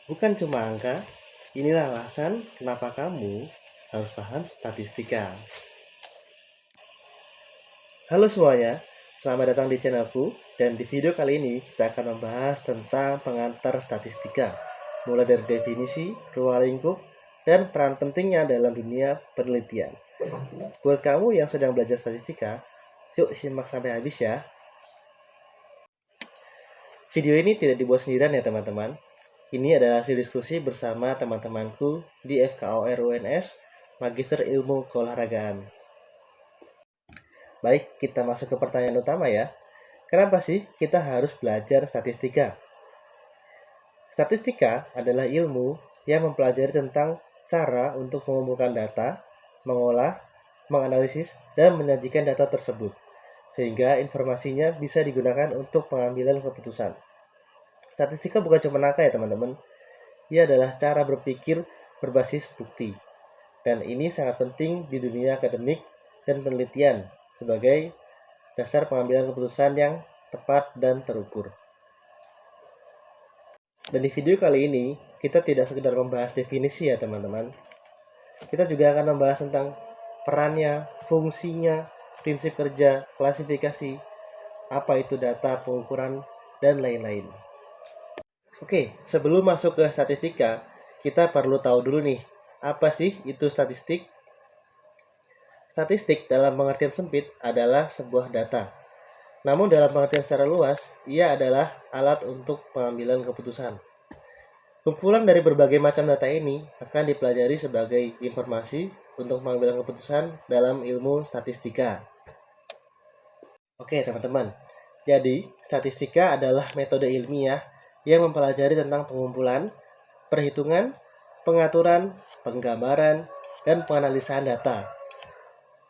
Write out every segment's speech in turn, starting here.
Bukan cuma angka, inilah alasan kenapa kamu harus paham statistika. Halo semuanya, selamat datang di channelku. Dan di video kali ini kita akan membahas tentang pengantar statistika, mulai dari definisi, ruang lingkup, dan peran pentingnya dalam dunia penelitian. Buat kamu yang sedang belajar statistika, yuk simak sampai habis ya. Video ini tidak dibuat sendirian ya teman-teman. Ini adalah hasil diskusi bersama teman-temanku di FKOR UNS, Magister Ilmu Keolahragaan. Baik, kita masuk ke pertanyaan utama ya. Kenapa sih kita harus belajar statistika? Statistika adalah ilmu yang mempelajari tentang cara untuk mengumpulkan data, mengolah, menganalisis, dan menyajikan data tersebut, sehingga informasinya bisa digunakan untuk pengambilan keputusan. Statistika bukan cuma angka ya teman-teman, ia adalah cara berpikir berbasis bukti. Dan ini sangat penting di dunia akademik dan penelitian sebagai dasar pengambilan keputusan yang tepat dan terukur. Dan di video kali ini, kita tidak sekedar membahas definisi ya teman-teman. Kita juga akan membahas tentang perannya, fungsinya, prinsip kerja, klasifikasi, apa itu data, pengukuran, dan lain-lain. Oke, sebelum masuk ke statistika, kita perlu tahu dulu nih, apa sih itu statistik? Statistik dalam pengertian sempit adalah sebuah data. Namun dalam pengertian secara luas, ia adalah alat untuk pengambilan keputusan. Kumpulan dari berbagai macam data ini akan dipelajari sebagai informasi untuk pengambilan keputusan dalam ilmu statistika. Oke teman-teman, jadi statistika adalah metode ilmiah yang mempelajari tentang pengumpulan, perhitungan, pengaturan, penggambaran, dan penganalisaan data,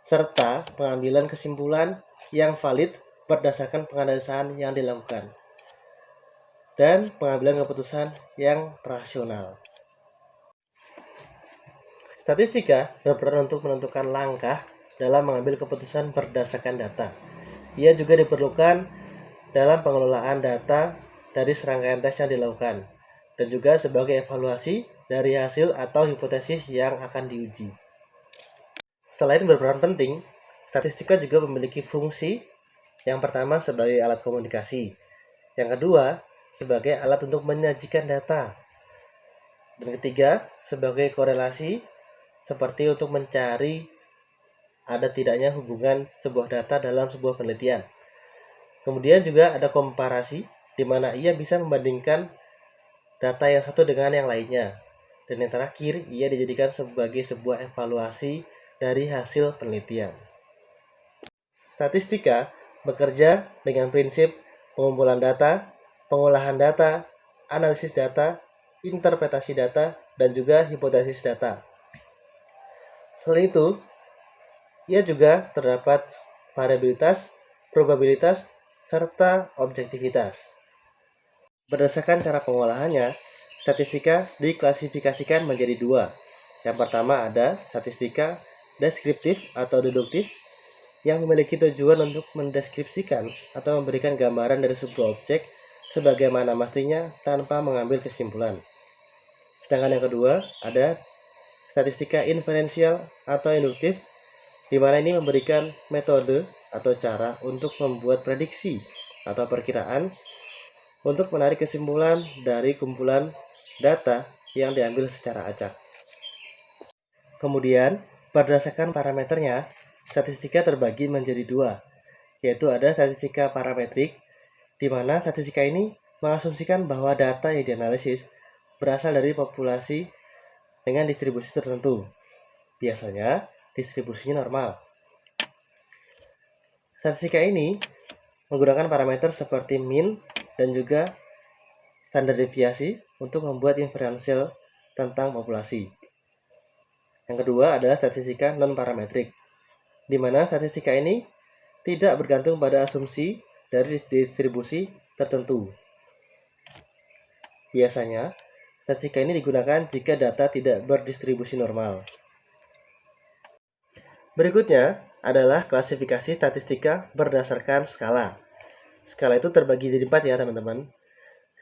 serta pengambilan kesimpulan yang valid berdasarkan penganalisaan yang dilakukan, dan pengambilan keputusan yang rasional. Statistika berperan untuk menentukan langkah dalam mengambil keputusan berdasarkan data. Ia juga diperlukan dalam pengelolaan data dari serangkaian tes yang dilakukan, dan juga sebagai evaluasi dari hasil atau hipotesis yang akan diuji. Selain berperan penting, statistika juga memiliki fungsi. Yang pertama sebagai alat komunikasi, yang kedua sebagai alat untuk menyajikan data, dan ketiga sebagai korelasi seperti untuk mencari ada tidaknya hubungan sebuah data dalam sebuah penelitian. Kemudian juga ada komparasi, di mana ia bisa membandingkan data yang satu dengan yang lainnya. Dan yang terakhir, ia dijadikan sebagai sebuah evaluasi dari hasil penelitian. Statistika bekerja dengan prinsip pengumpulan data, pengolahan data, analisis data, interpretasi data, dan juga hipotesis data. Selain itu, ia juga terdapat variabilitas, probabilitas, serta objektivitas. Berdasarkan cara pengolahannya, statistika diklasifikasikan menjadi dua. Yang pertama ada statistika deskriptif atau deduktif, yang memiliki tujuan untuk mendeskripsikan atau memberikan gambaran dari sebuah objek sebagaimana mestinya tanpa mengambil kesimpulan. Sedangkan yang kedua ada statistika inferensial atau induktif, di mana ini memberikan metode atau cara untuk membuat prediksi atau perkiraan untuk menarik kesimpulan dari kumpulan data yang diambil secara acak. Kemudian, berdasarkan parameternya, statistika terbagi menjadi dua, yaitu ada statistika parametrik, di mana statistika ini mengasumsikan bahwa data yang dianalisis berasal dari populasi dengan distribusi tertentu. Biasanya, distribusinya normal. Statistika ini menggunakan parameter seperti mean dan juga standar deviasi untuk membuat inferensial tentang populasi. Yang kedua adalah statistika non-parametrik, di mana statistika ini tidak bergantung pada asumsi dari distribusi tertentu. Biasanya, statistika ini digunakan jika data tidak berdistribusi normal. Berikutnya adalah klasifikasi statistika berdasarkan skala. Skala itu terbagi jadi 4 ya teman-teman.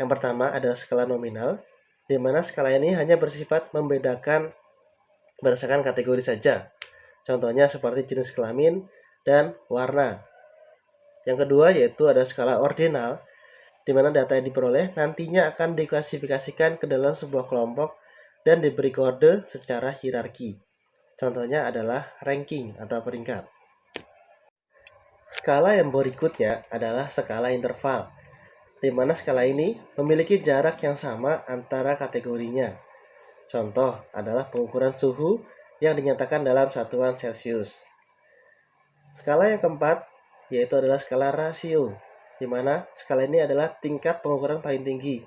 Yang pertama adalah skala nominal, di mana skala ini hanya bersifat membedakan berdasarkan kategori saja. Contohnya seperti jenis kelamin dan warna. Yang kedua yaitu ada skala ordinal, di mana data yang diperoleh nantinya akan diklasifikasikan ke dalam sebuah kelompok dan diberi kode secara hierarki. Contohnya adalah ranking atau peringkat. Skala yang berikutnya adalah skala interval, di mana skala ini memiliki jarak yang sama antara kategorinya. Contoh adalah pengukuran suhu yang dinyatakan dalam satuan Celcius. Skala yang keempat yaitu adalah skala rasio, di mana skala ini adalah tingkat pengukuran paling tinggi.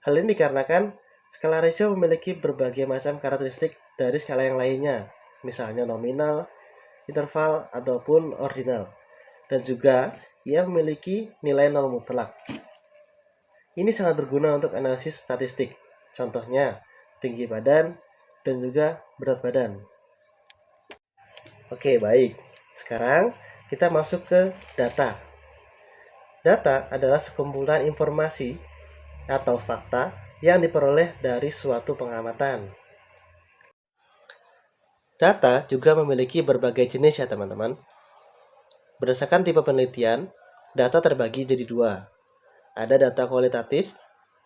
Hal ini dikarenakan skala rasio memiliki berbagai macam karakteristik dari skala yang lainnya, misalnya nominal, interval, ataupun ordinal. Dan juga ia memiliki nilai nol mutlak. Ini sangat berguna untuk analisis statistik. Contohnya, tinggi badan dan juga berat badan. Oke, baik. Sekarang kita masuk ke data. Data adalah sekumpulan informasi atau fakta yang diperoleh dari suatu pengamatan. Data juga memiliki berbagai jenis ya teman-teman. Berdasarkan tipe penelitian, data terbagi jadi dua. Ada data kualitatif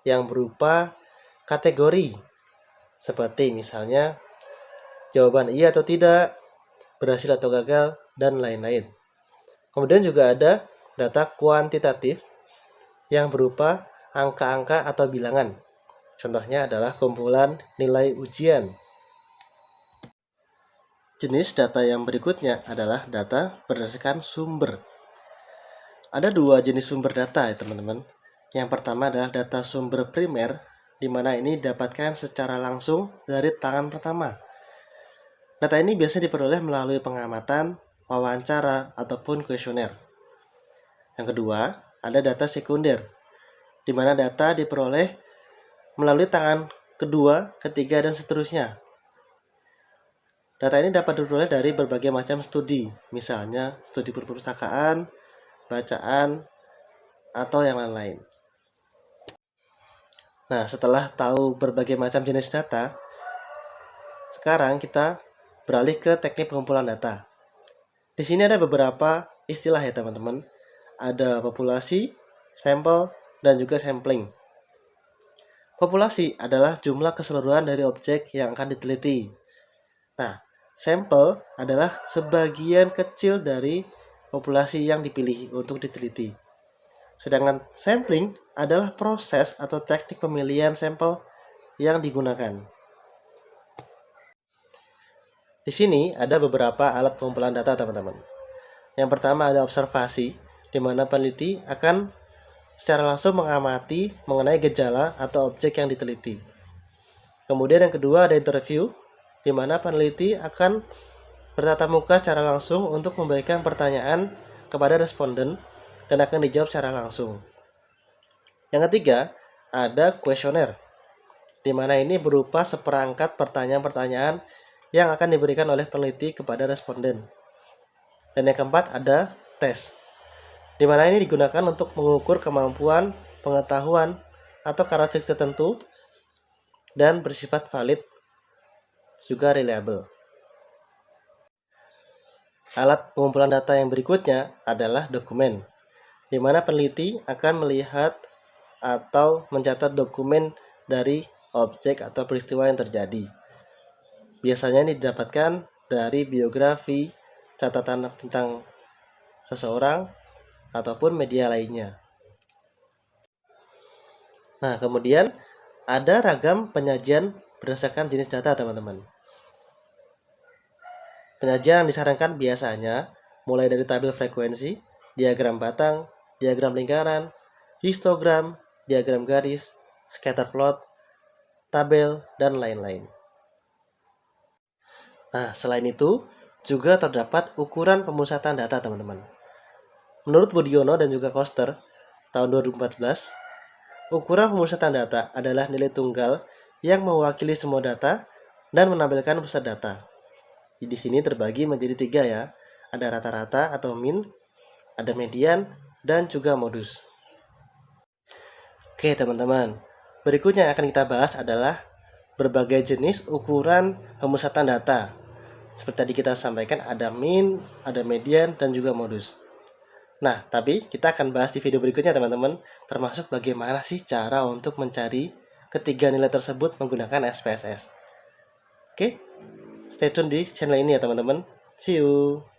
yang berupa kategori, seperti misalnya jawaban iya atau tidak, berhasil atau gagal, dan lain-lain. Kemudian juga ada data kuantitatif yang berupa angka-angka atau bilangan. Contohnya adalah kumpulan nilai ujian. Jenis data yang berikutnya adalah data berdasarkan sumber. Ada dua jenis sumber data ya teman-teman. Yang pertama adalah data sumber primer, di mana ini didapatkan secara langsung dari tangan pertama. Data ini biasa diperoleh melalui pengamatan, wawancara, ataupun kuesioner. Yang kedua, ada data sekunder, di mana data diperoleh melalui tangan kedua, ketiga, dan seterusnya. Data ini dapat diperoleh dari berbagai macam studi, misalnya studi perpustakaan, bacaan, atau yang lain-lain. Nah, setelah tahu berbagai macam jenis data, sekarang kita beralih ke teknik pengumpulan data. Di sini ada beberapa istilah ya teman-teman. Ada populasi, sampel, dan juga sampling. Populasi adalah jumlah keseluruhan dari objek yang akan diteliti. Nah, sampel adalah sebagian kecil dari populasi yang dipilih untuk diteliti. Sedangkan sampling adalah proses atau teknik pemilihan sampel yang digunakan. Di sini ada beberapa alat pengumpulan data, teman-teman. Yang pertama ada observasi, di mana peneliti akan secara langsung mengamati mengenai gejala atau objek yang diteliti. Kemudian yang kedua ada interview, di mana peneliti akan bertatap muka secara langsung untuk memberikan pertanyaan kepada responden dan akan dijawab secara langsung. Yang ketiga ada kuesioner, di mana ini berupa seperangkat pertanyaan-pertanyaan yang akan diberikan oleh peneliti kepada responden. Dan yang keempat ada tes, di mana ini digunakan untuk mengukur kemampuan, pengetahuan, atau karakteristik tertentu dan bersifat valid juga reliable. Alat pengumpulan data yang berikutnya adalah dokumen, di mana peneliti akan melihat atau mencatat dokumen dari objek atau peristiwa yang terjadi. Biasanya ini didapatkan dari biografi, catatan tentang seseorang, ataupun media lainnya. Nah, kemudian ada ragam penyajian berdasarkan jenis data, teman-teman. Penyajian yang disarankan biasanya mulai dari tabel frekuensi, diagram batang, diagram lingkaran, histogram, diagram garis, scatter plot, tabel, dan lain-lain. Nah, selain itu, juga terdapat ukuran pemusatan data, teman-teman. Menurut Budiono dan juga Koster, tahun 2014, ukuran pemusatan data adalah nilai tunggal yang mewakili semua data dan menampilkan pusat data. Di sini terbagi menjadi 3 ya. Ada rata-rata atau min, ada median, dan juga modus. Oke teman-teman, Berikutnya yang akan kita bahas adalah berbagai jenis ukuran pemusatan data. Seperti tadi kita sampaikan, ada min, ada median, dan juga modus. Nah, tapi kita akan bahas di video berikutnya teman-teman, termasuk bagaimana sih cara untuk mencari ketiga nilai tersebut menggunakan SPSS. Oke, stay tune di channel ini ya teman-teman. See you!